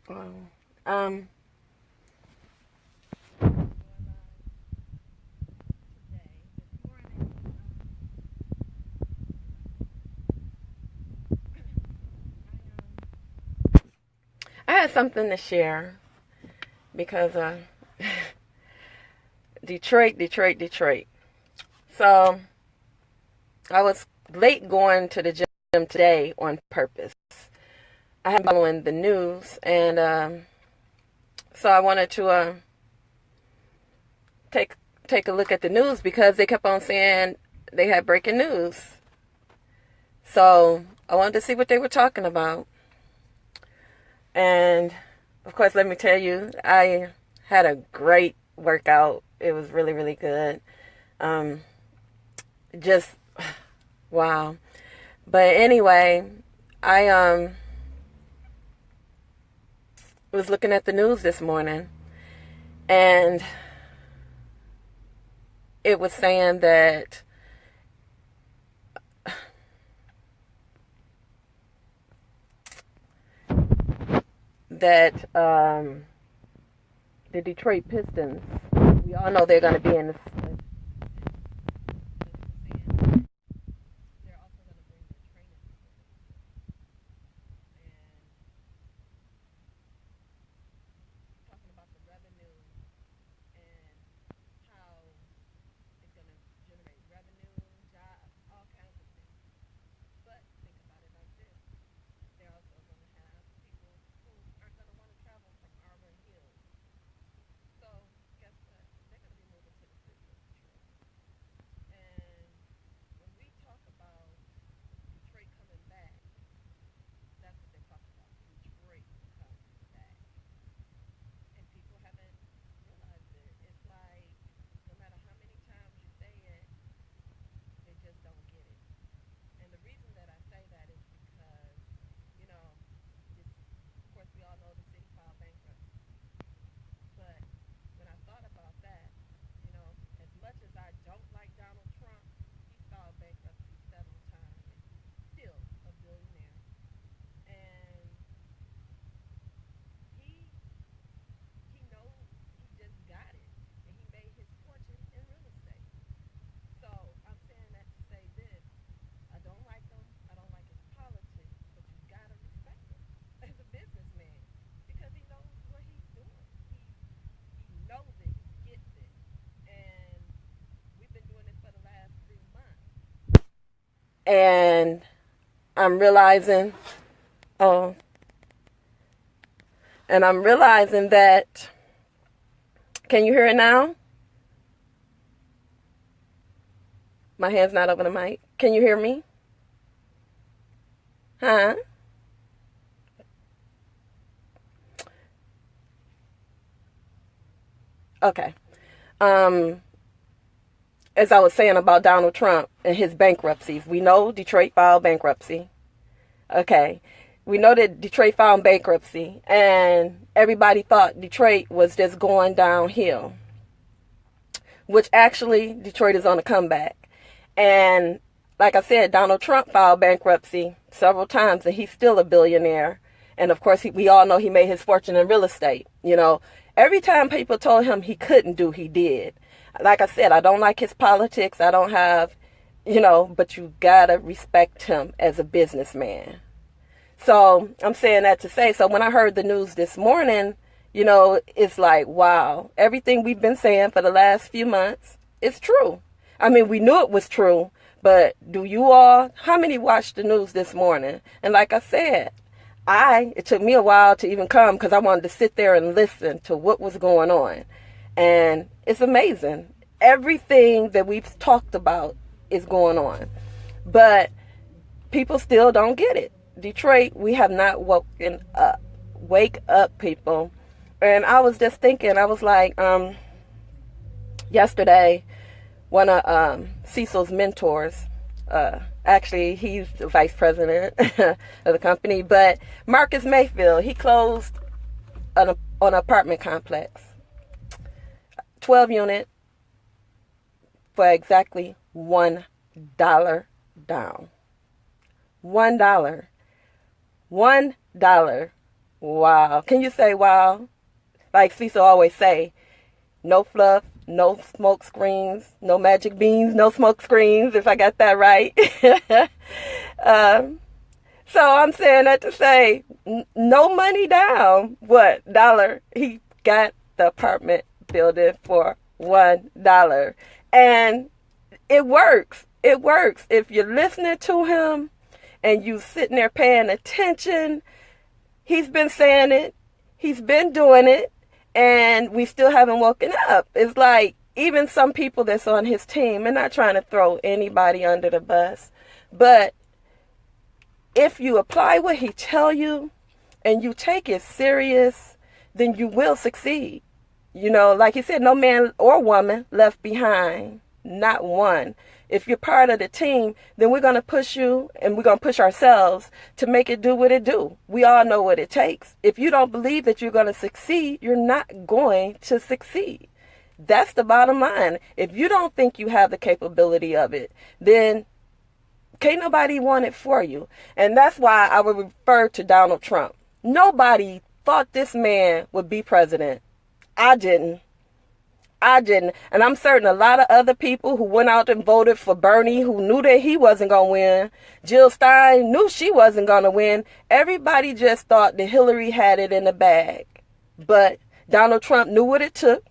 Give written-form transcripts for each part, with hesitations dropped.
Wow. Um, I had something to share because Detroit, Detroit, Detroit. So I was late going to the gym today on purpose. I have been following the news, and so I wanted to take take a look at the news because they kept on saying they had breaking news. So I wanted to see what they were talking about. And of course, let me tell you, I had a great workout. It was really, really good. Um, just wow. But anyway, I was looking at the news this morning, and it was saying that the Detroit Pistons. We all know they're going to be in the. They're also going to bring their training and talking about the revenue and how it's going to generate revenue, jobs, all kinds of things. But think about it like this: they're also going to have people who aren't going to want to travel from Auburn Hills. So guess what? They're going to be moving to the city of Detroit. And when we talk about Detroit coming back, that's what they're talking about. Detroit coming back. And people haven't realized it. It's like no matter how many times you say it, they just don't get it. And the reason that I say that is because, you know, this, of course, we all know the city filed bankruptcy. But when I thought about that, you know, as much as I don't like Donald Trump, he filed bankruptcy several times and he's still a billionaire. And he he knows he just got it, and he made his fortune in real estate. So I'm saying that to say this: I don't like him. I don't like his politics, but you gotta respect him as a businessman because he knows what he's doing. He knows it. He gets it, and we've been doing this for the last 3 months. And I'm realizing, oh, and I'm realizing that. Can you hear it now? My hand's not over the mic. Can you hear me? Huh? Okay. Um, as I was saying about Donald Trump and his bankruptcies, we know Detroit filed bankruptcy. Okay. We know that Detroit filed bankruptcy, and everybody thought Detroit was just going downhill, which actually Detroit is on a comeback. And like I said, Donald Trump filed bankruptcy several times, and he's still a billionaire. And of course, we all know he made his fortune in real estate. You know, every time people told him he couldn't do, he did. Like I said, I don't like his politics. I don't have, but you gotta respect him as a businessman. So I'm saying that to say, so when I heard the news this morning, it's like, wow, everything we've been saying for the last few months is true. I mean, we knew it was true, but how many watched the news this morning? And like I said, it took me a while to even come because I wanted to sit there and listen to what was going on. And it's amazing. Everything that we've talked about is going on. But people still don't get it. Detroit, we have not woken up. Wake up, people. And I was just thinking, I was like, yesterday, one of Cecil's mentors, actually, he's the vice president of the company, but Marcus Mayfield, he closed an apartment complex, 12 unit, for exactly $1 down. $1. $1. Wow. Can you say wow? Like Cecil always say, no fluff, no smoke screens, no magic beans, no smoke screens, if I got that right. um, so I'm saying that to say, no money down. What? Dollar. He got the apartment building for $1. And it works. It works. If you're listening to him and you sitting there paying attention, he's been saying it. He's been doing it. And we still haven't woken up. It's like even some people that's on his team, and not trying to throw anybody under the bus, but if you apply what he tell you and you take it serious, then you will succeed. You know, like he said, no man or woman left behind, not one. If you're part of the team, then we're going to push you and we're going to push ourselves to make it do what it do. We all know what it takes. If you don't believe that you're going to succeed, you're not going to succeed. That's the bottom line. If you don't think you have the capability of it, then can't nobody want it for you. And that's why I would refer to Donald Trump. Nobody thought this man would be president. I didn't. And I'm certain a lot of other people who went out and voted for Bernie, who knew that he wasn't going to win. Jill Stein knew she wasn't going to win. Everybody just thought that Hillary had it in the bag. But Donald Trump knew what it took.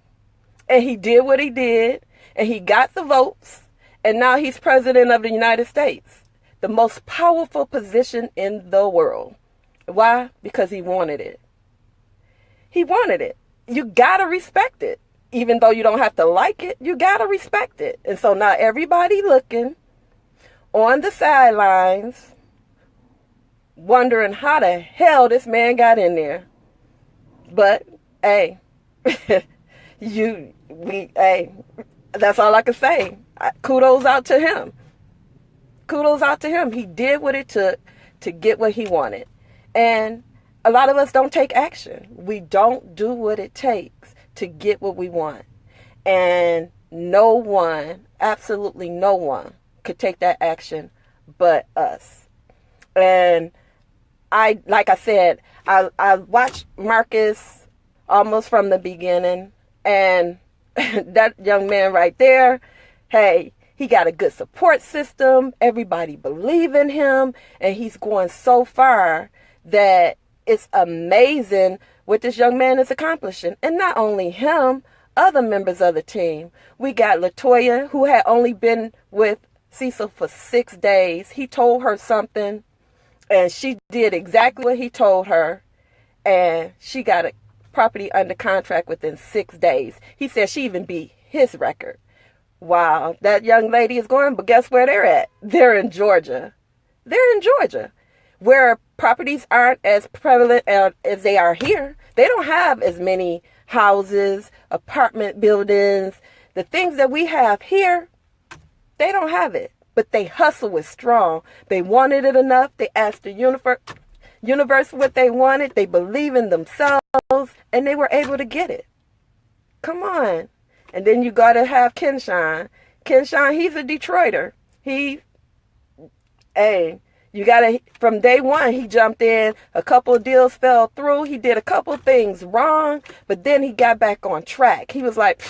And he did what he did. And he got the votes. And now he's president of the United States. The most powerful position in the world. Why? Because he wanted it. He wanted it. You got to respect it. Even though you don't have to like it, you got to respect it. And so now everybody looking on the sidelines, wondering how the hell this man got in there. But, hey, that's all I can say. Kudos out to him. Kudos out to him. He did what it took to get what he wanted. And a lot of us don't take action. We don't do what it takes to get what we want. And no one, absolutely no one, could take that action but us. And like I said, I watched Marcus almost from the beginning. And that young man right there, hey, he got a good support system. Everybody believe in him. And he's going so far that it's amazing what this young man is accomplishing. And not only him, other members of the team. We got LaToya, who had only been with Cecil for 6 days. He told her something, and she did exactly what he told her. And she got a property under contract within 6 days. He said she even beat his record. Wow, that young lady is going, but guess where they're at? They're in Georgia. They're in Georgia, where properties aren't as prevalent as they are here. They don't have as many houses, apartment buildings. The things that we have here, they don't have it. But they hustle with strong. They wanted it enough. They asked the universe what they wanted. They believe in themselves, and they were able to get it. Come on. And then you got to have Kenshawn. Kenshawn, he's a Detroiter. You got to, from day one, he jumped in. A couple of deals fell through. He did a couple of things wrong, but then he got back on track. He was like,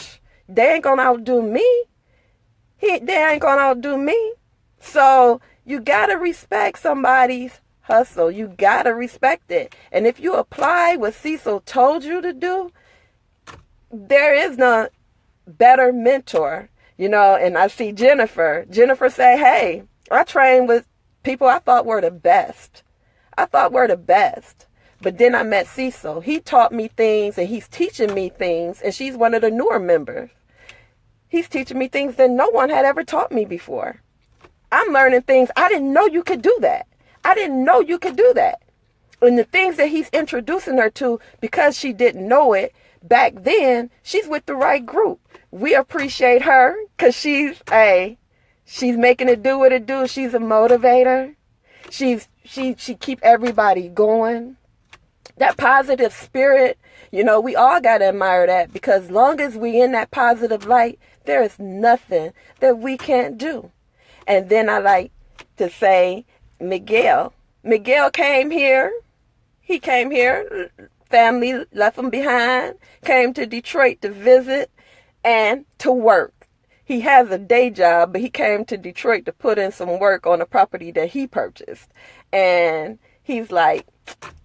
they ain't going to outdo me. They ain't going to outdo me. So you got to respect somebody's hustle. You got to respect it. And if you apply what Cecil told you to do, there is no better mentor, and I see Jennifer say, hey, I trained with people I thought were the best. But then I met Cecil. He taught me things, and he's teaching me things, and she's one of the newer members. He's teaching me things that no one had ever taught me before. I'm learning things. I didn't know you could do that. And the things that he's introducing her to, because she didn't know it back then, she's with the right group. We appreciate her because she's making it do what it do. She's a motivator. She keep everybody going. That positive spirit, we all got to admire that, because long as we in that positive light, there is nothing that we can't do. And then I like to say Miguel. Miguel came here. He came here, family left him behind, came to Detroit to visit and to work. He has a day job, but he came to Detroit to put in some work on a property that he purchased. And he's like,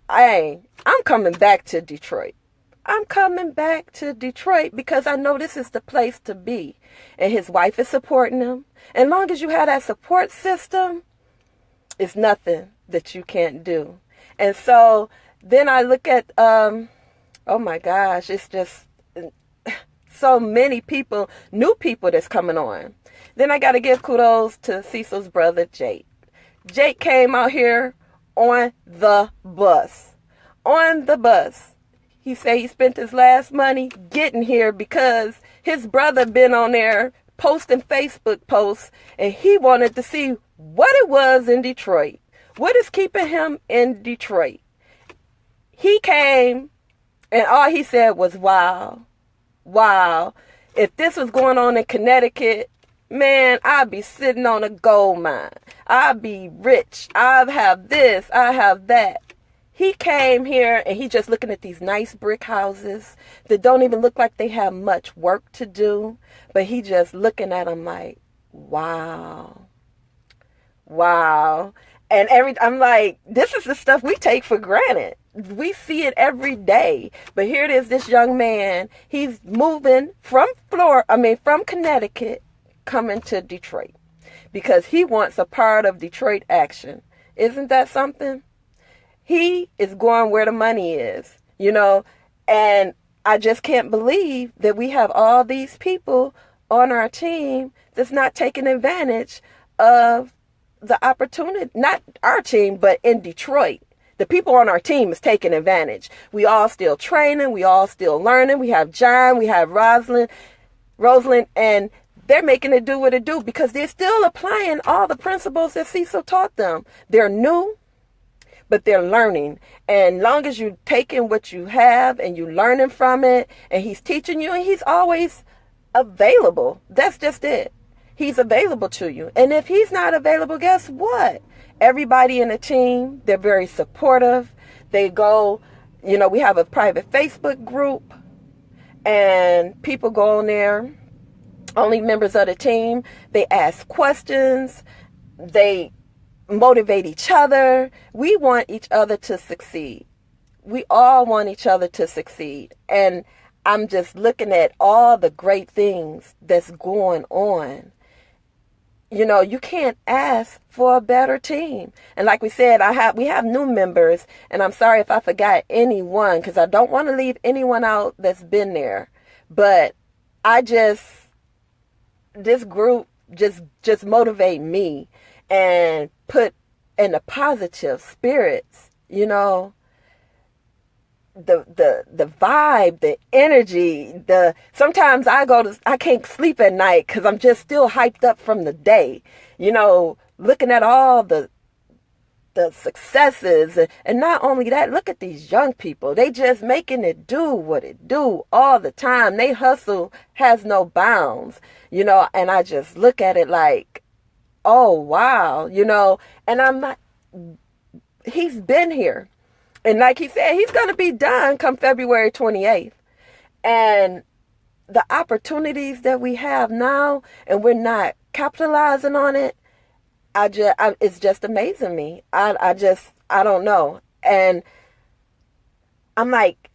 hey, I'm coming back to Detroit. I'm coming back to Detroit because I know this is the place to be. And his wife is supporting him. And long as you have that support system, it's nothing that you can't do. And so then I look at, oh my gosh, it's just so many people, new people that's coming on. Then I got to give kudos to Cecil's brother, Jake. Jake came out here on the bus. On the bus. He said he spent his last money getting here because his brother been on there posting Facebook posts and he wanted to see what it was in Detroit. What is keeping him in Detroit? He came and all he said was, wow, wow. If this was going on in Connecticut, man, I'd be sitting on a gold mine. I'd be rich. I'd have this. I have that. He came here and he just looking at these nice brick houses that don't even look like they have much work to do. But he just looking at them like, wow. Wow. And I'm like, this is the stuff we take for granted. We see it every day. But here it is, this young man, he's moving from Connecticut, coming to Detroit because he wants a part of Detroit action. Isn't that something? He is going where the money is, and I just can't believe that we have all these people on our team that's not taking advantage of the opportunity, not our team, but in Detroit. The people on our team is taking advantage. We all still training. We all still learning. We have John, we have Rosalind, and they're making it do what it do because they're still applying all the principles that Cecil taught them. They're new, but they're learning. And long as you're taking what you have and you're learning from it, and he's teaching you, and he's always available. That's just it. He's available to you. And if he's not available, guess what? Everybody in the team, they're very supportive. They go, we have a private Facebook group, and people go on there, only members of the team. They ask questions. They motivate each other. We want each other to succeed. We all want each other to succeed. And I'm just looking at all the great things that's going on. You can't ask for a better team. And like we said, we have new members, and I'm sorry if I forgot anyone because I don't want to leave anyone out that's been there. But this group just motivate me and put in the positive spirits, the vibe, the energy, sometimes I can't sleep at night because I'm just still hyped up from the day, looking at all the successes. And not only that, look at these young people. They just making it do what it do all the time. They hustle has no bounds, and I just look at it like, oh, wow, and I'm not, he's been here. And like he said, he's going to be done come February 28th. And the opportunities that we have now, and we're not capitalizing on it, it's just amazing me. I don't know. And I'm like,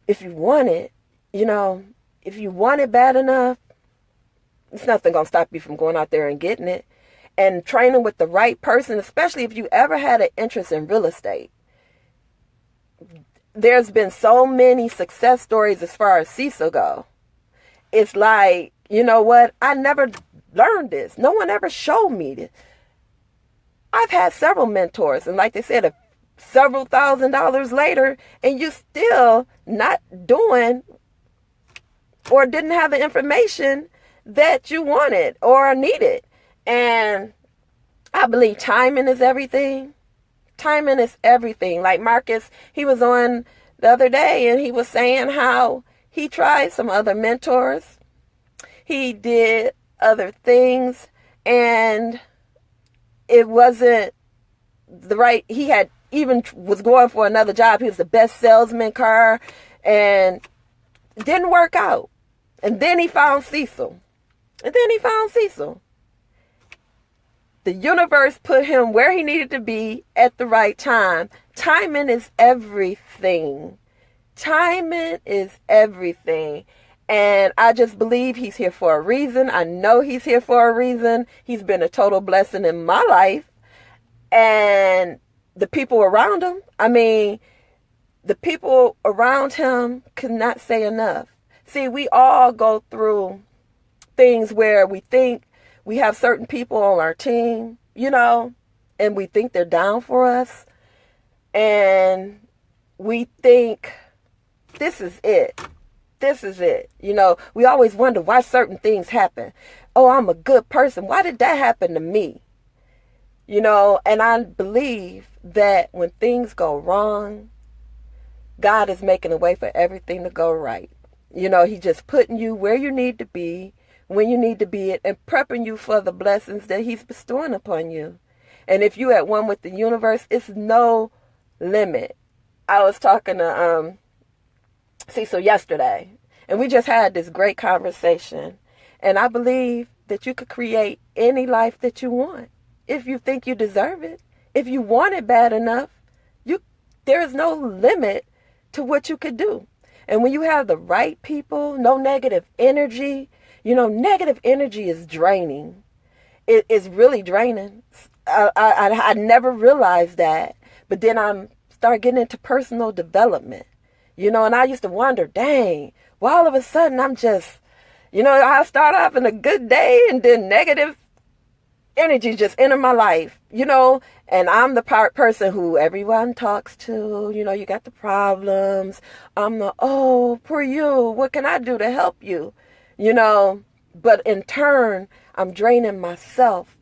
if you want it, if you want it bad enough, it's nothing going to stop you from going out there and getting it. And training with the right person, especially if you ever had an interest in real estate. There's been so many success stories as far as Cecil go. It's like, you know what? I never learned this. No one ever showed me this. I've had several mentors, and like they said, several $1,000s later, and you still not doing or didn't have the information that you wanted or needed. And I believe timing is everything. Timing is everything. Like Marcus, he was on the other day and he was saying how he tried some other mentors. He did other things and it wasn't the right, he had even was going for another job. He was the best salesman car, and it didn't work out. And then he found Cecil. The universe put him where he needed to be at the right time. Timing is everything. Timing is everything. And I just believe he's here for a reason. I know he's here for a reason. He's been a total blessing in my life. And the people around him, I mean, the people around him could not say enough. See, we all go through things where we think we have certain people on our team, you know, and we think they're down for us. And we think, this is it. This is it. You know, we always wonder why certain things happen. Oh, I'm a good person. Why did that happen to me? You know, and I believe that when things go wrong, God is making a way for everything to go right. You know, He's just putting you where you need to be, when you need to be it, and prepping you for the blessings that He's bestowing upon you. And if you at one with the universe, it's no limit. I was talking to Cecil yesterday, and we just had this great conversation. And I believe that you could create any life that you want if you think you deserve it. If you want it bad enough, there is no limit to what you could do. And when you have the right people, no negative energy, you know, negative energy is draining. It is really draining. I never realized that. But then I start getting into personal development, you know, and I used to wonder, dang, well, all of a sudden I'm just, you know, I start off in a good day and then negative energy just enter my life, you know, and I'm the person who everyone talks to. You know, you got the problems. I'm the, oh, poor you. What can I do to help you? You know, but in turn, I'm draining myself.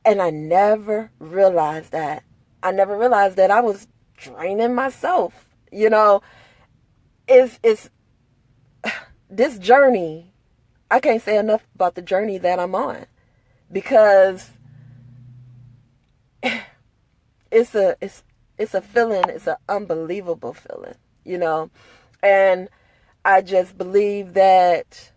And I never realized that. I was draining myself. You know, it's this journey. I can't say enough about the journey that I'm on. Because it's a feeling, it's an unbelievable feeling, you know. And I just believe that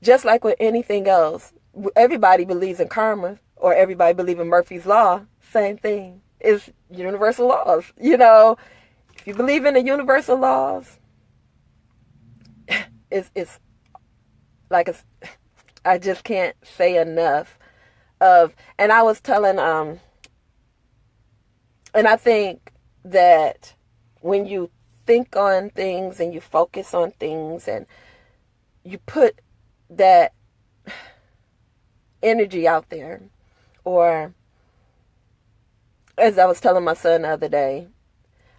just like with anything else, everybody believes in karma or everybody believes in Murphy's Law, same thing. It's universal laws, you know. If you believe in the universal laws, it's like I just can't say enough of, and I was telling, and I think that when you think on things and you focus on things and you put that energy out there, or as I was telling my son the other day,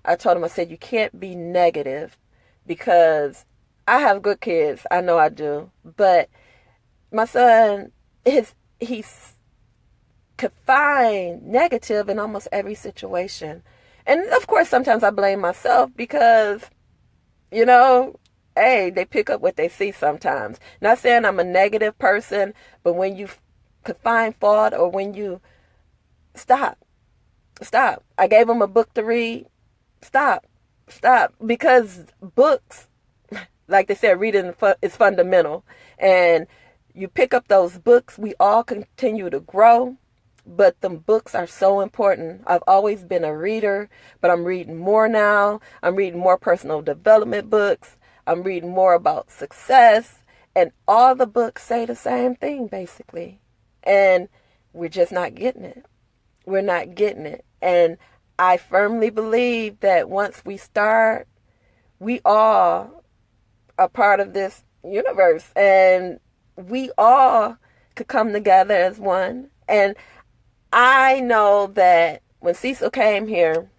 I told him, I said, you can't be negative, because I have good kids. I know I do. But my son, he could find negative in almost every situation. And of course, sometimes I blame myself because, you know, hey, they pick up what they see sometimes. Not saying I'm a negative person, but when you could find fault, or when you stop. I gave him a book to read. Stop. Because books, like they said, reading is fundamental. And you pick up those books, we all continue to grow. But them books are so important. I've always been a reader, but I'm reading more now. I'm reading more personal development books. I'm reading more about success. And all the books say the same thing, basically. And we're just not getting it. We're not getting it. And I firmly believe that once we start, we all are part of this universe. And we all could come together as one. And I know that when Cecil came here,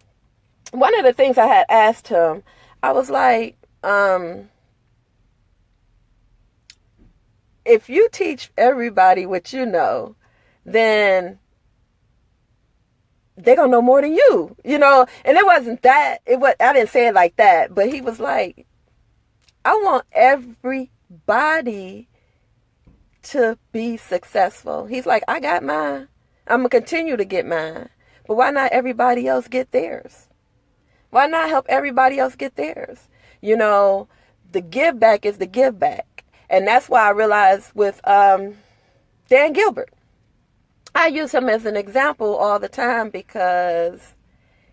one of the things I had asked him, I was like, if you teach everybody what you know, then they're going to know more than you, you know. And it wasn't that. I didn't say it like that. But he was like, I want everybody to be successful. He's like, I got mine. I'm going to continue to get mine. But why not everybody else get theirs? Why not help everybody else get theirs? You know, the give back is the give back. And that's why I realized with Dan Gilbert, I use him as an example all the time because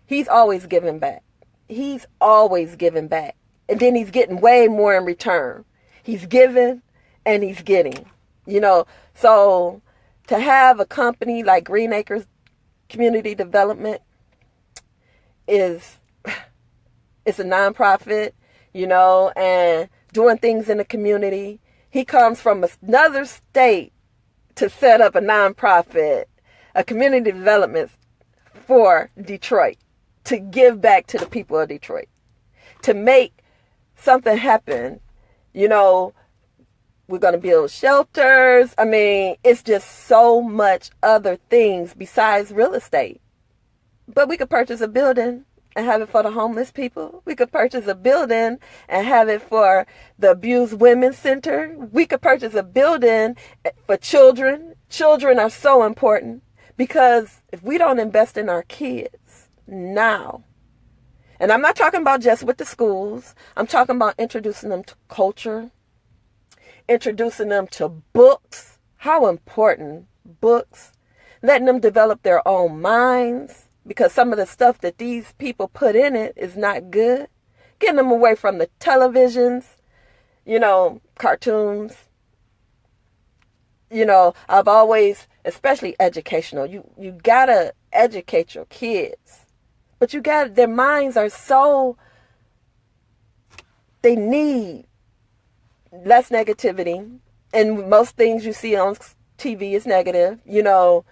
he's always giving back. He's always giving back. And then he's getting way more in return. He's giving and he's getting, you know. So to have a company like Green Acres Community Development it's a nonprofit, you know, and doing things in the community. He comes from another state to set up a nonprofit, a community development for Detroit, to give back to the people of Detroit, to make something happen. You know, we're going to build shelters. I mean, it's just so much other things besides real estate. But we could purchase a building and have it for the homeless people. We could purchase a building and have it for the Abused Women's Center. We could purchase a building for children. Children are so important because if we don't invest in our kids now, and I'm not talking about just with the schools, I'm talking about introducing them to culture, introducing them to books. How important books, letting them develop their own minds. Because some of the stuff that these people put in it is not good. Getting them away from the televisions, you know, cartoons. You know, I've always, especially educational, you gotta educate your kids. But their minds are so, they need less negativity. And most things you see on TV is negative, you know.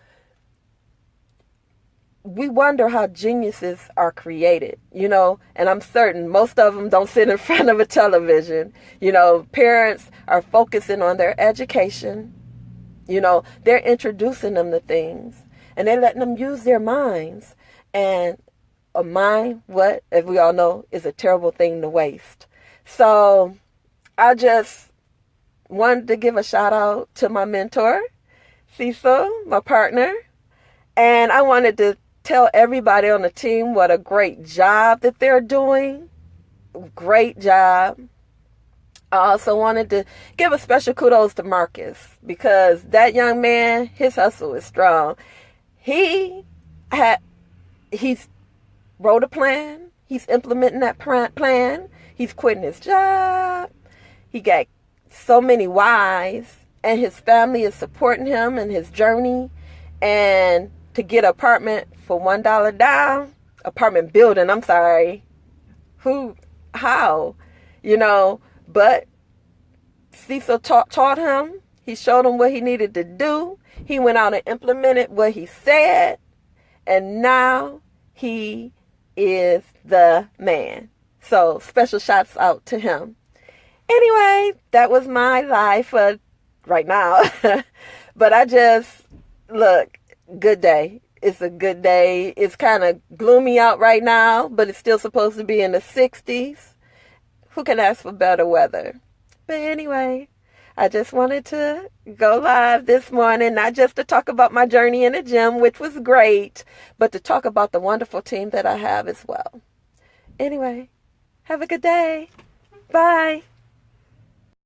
We wonder how geniuses are created, you know, and I'm certain most of them don't sit in front of a television. You know, parents are focusing on their education. You know, they're introducing them to things and they're letting them use their minds. And a mind, what, as we all know, is a terrible thing to waste. So I just wanted to give a shout out to my mentor, Cecil, my partner. And I wanted to tell everybody on the team what a great job that they're doing. Great job. I also wanted to give a special kudos to Marcus because that young man, his hustle is strong. He's wrote a plan. He's implementing that plan. He's quitting his job. He got so many whys, and his family is supporting him in his journey. And to get an apartment for $1 down, apartment building, I'm sorry. How? You know, but Cecil taught him. He showed him what he needed to do. He went out and implemented what he said. And now he is the man. So special shouts out to him. Anyway, that was my life for right now. But I just, look, good day. It's a good day. It's kind of gloomy out right now, but it's still supposed to be in the 60s. Who can ask for better weather? But anyway, I just wanted to go live this morning, not just to talk about my journey in the gym, which was great, but to talk about the wonderful team that I have as well. Anyway, have a good day. Bye.